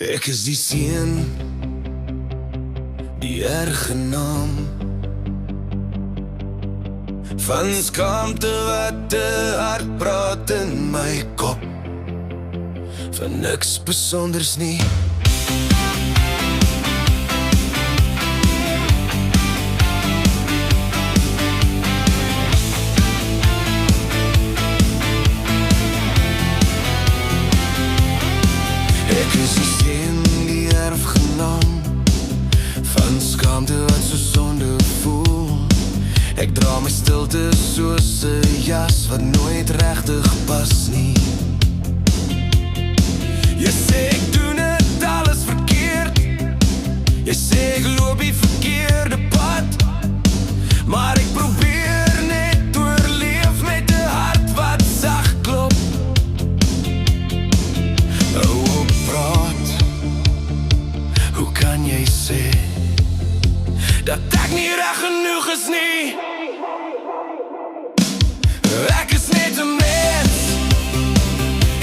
Ek is die seun, die erge naam van skaamte wat te hard praat in my kop, van niks besonders nie. Ek is die seun, die erfgenaam van skaamte wat so sonde voel. Ek dra my stilte soos 'n jas wat nooit regtig pas nie. Jy sê ek doen dit alles verkeerd, jy sê ek loop die verkeerde pad, maar ek probeer net oorleef met 'n hart wat sag klop. Hou op praat, hoe kan jy sê dat ek nie reg genoeg is nie? Ek is net 'n mens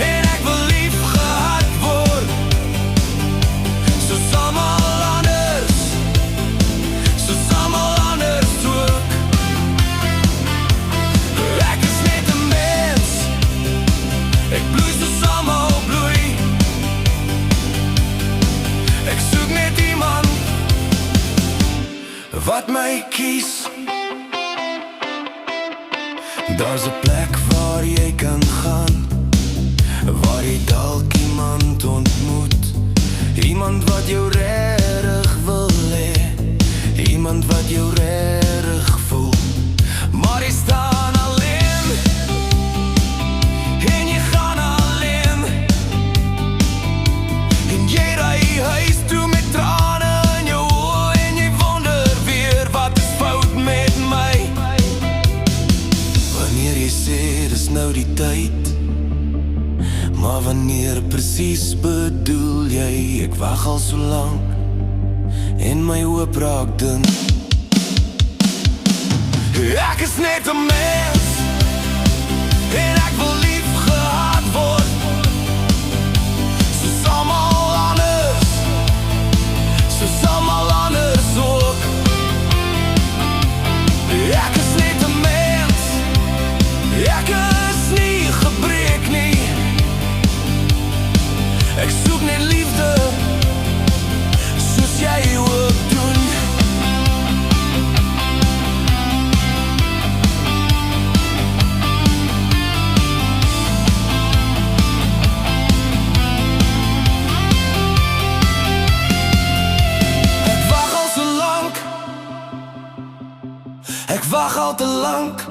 en ek wil lief gehad word, soos almal anders, soos almal anders ook. Ek is net 'n mens, ek bloei soos almal bloei. Ek soek net iemand wat my kies. Daar's 'n plek waar jy kan gaan, waar jy dalk iemand ontmoet, iemand wat jou regtig wil hê, iemand wat jou regtig voel. Maar jy staan alleen en jy gaan alleen, en jy ry huis toe met trane in jou oë, en jy wonder weer wat is fout met my. Wanneer jy sê dis nou die tyd, maar wanneer presies bedoel jy? Ek wag al so lank en my hoop raak dun. Ek is net 'n mens en ek wil lief gehad word, soos almal anders, soos almal anders ook. Ek is net 'n mens, ek is nie gebreek nie. Ek soek net liefde, soos jy ook doen. Ek wag al so lank, ek wag al te lank,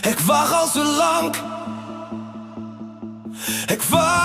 ek wag al so lank, ek wag